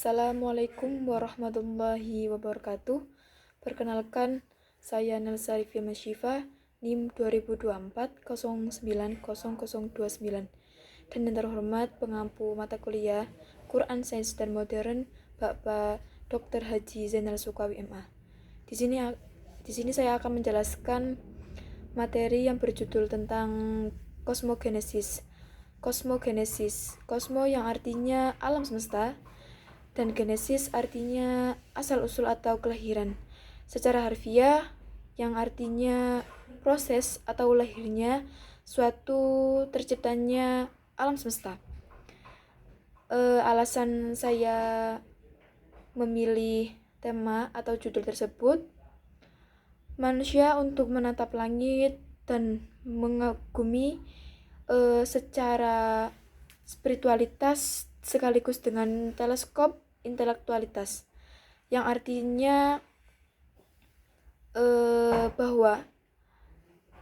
Assalamualaikum warahmatullahi wabarakatuh. Perkenalkan, saya Nelsa Rifia Masyifa, NIM 2024-090029. Dan yang terhormat pengampu mata kuliah Quran Sains dan Modern Bapak Dr. Haji Zainal Sukawi MA. Di sini saya akan menjelaskan materi yang berjudul tentang kosmogenesis. Kosmo yang artinya alam semesta, dan genesis artinya asal-usul atau kelahiran. Secara harfiah yang artinya proses atau lahirnya suatu terciptanya alam semesta. Alasan saya memilih tema atau judul tersebut, manusia untuk menatap langit dan mengagumi secara spiritualitas sekaligus dengan teleskop intelektualitas, yang artinya bahwa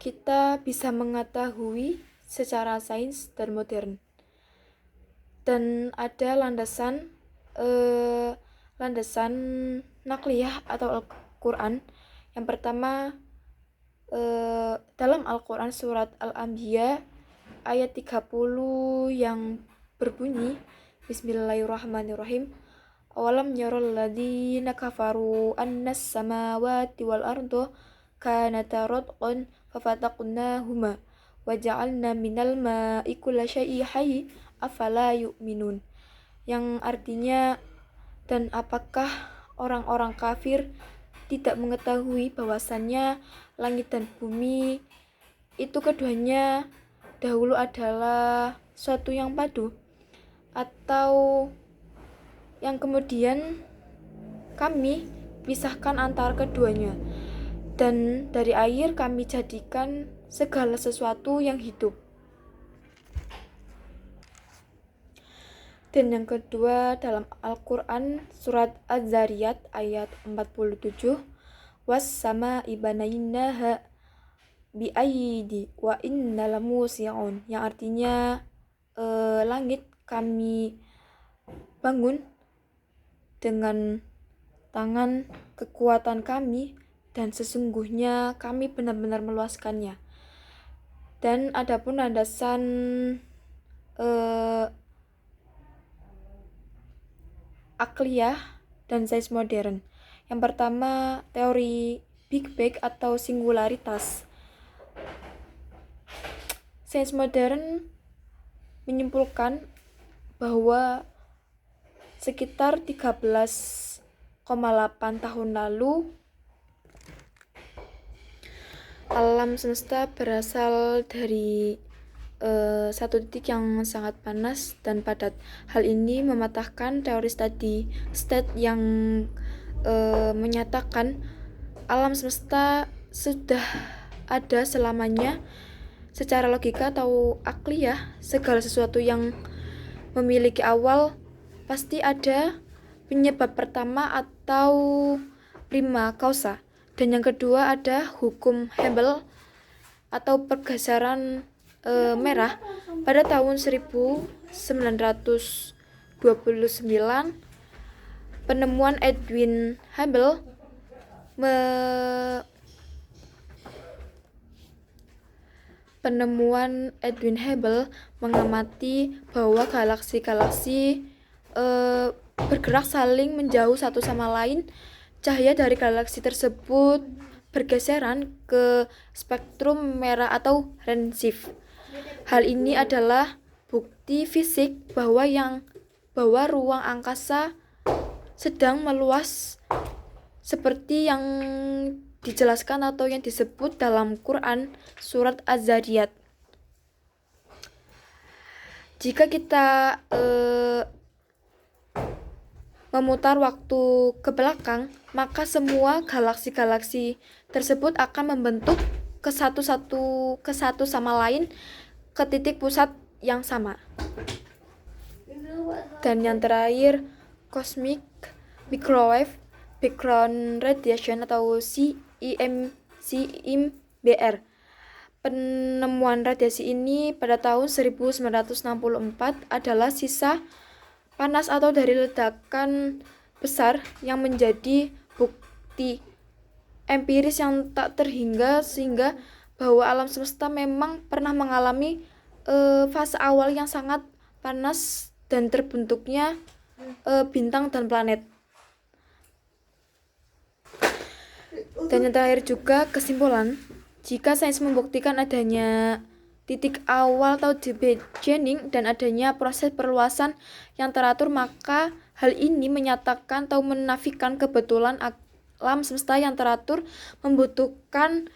kita bisa mengetahui secara sains dan modern, dan ada landasan nakliyah atau Al-Quran. Yang pertama, dalam Al-Quran surat Al-Anbiya ayat 30 yang berbunyi, Bismillahirrahmanirrahim. Awalam yarul ladzina kafaru annas samawati wal ardu kanata ratqan fafataqnahuma wa ja'alna minal ma'i kulla syai'in hayy afala yu'minun. Yang artinya, dan apakah orang-orang kafir tidak mengetahui bahwasannya langit dan bumi itu keduanya dahulu adalah suatu yang padu, atau yang kemudian kami pisahkan antara keduanya, dan dari air kami jadikan segala sesuatu yang hidup. Dan yang kedua, dalam Al-Quran surat Az-Zariyat ayat 47, was-sama ibanainaha bi'aidi wa inna lamusi'un, yang artinya langit kami bangun dengan tangan kekuatan kami, dan sesungguhnya kami benar-benar meluaskannya. Dan adapun landasan akliyah dan sains modern. Yang pertama, teori Big Bang atau singularitas. Sains modern menyimpulkan bahwa sekitar 13,8 tahun lalu alam semesta berasal dari satu titik yang sangat panas dan padat. Hal ini mematahkan teori steady state yang menyatakan alam semesta sudah ada selamanya. Secara logika atau akliyah, segala sesuatu yang memiliki awal pasti ada penyebab pertama atau prima causa. Dan yang kedua ada hukum Hubble atau pergeseran merah. Pada tahun 1929, penemuan Edwin Hubble mengamati bahwa galaksi-galaksi bergerak saling menjauh satu sama lain. Cahaya dari galaksi tersebut bergeseran ke spektrum merah atau redshift. Hal ini adalah bukti fisik bahwa ruang angkasa sedang meluas seperti yang dijelaskan atau yang disebut dalam Quran surat Az-Zariyat. Jika kita memutar waktu ke belakang, maka semua galaksi-galaksi tersebut akan membentuk ke satu sama lain ke titik pusat yang sama. Dan yang terakhir, cosmic microwave background radiation atau CMBR. Penemuan radiasi ini pada tahun 1964 adalah sisa panas atau dari ledakan besar yang menjadi bukti empiris yang tak terhingga sehingga bahwa alam semesta memang pernah mengalami fase awal yang sangat panas dan terbentuknya bintang dan planet. Dan yang terakhir juga kesimpulan, jika sains membuktikan adanya titik awal atau the beginning dan adanya proses perluasan yang teratur, maka hal ini menyatakan atau menafikan kebetulan alam semesta yang teratur membutuhkan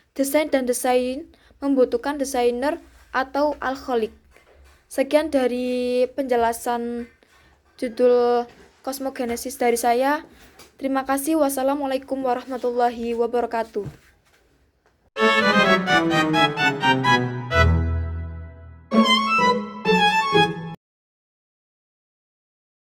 membutuhkan desainer atau al-khaliq. Sekian dari penjelasan judul Kosmogenesis dari saya. Terima kasih. Wassalamualaikum warahmatullahi wabarakatuh.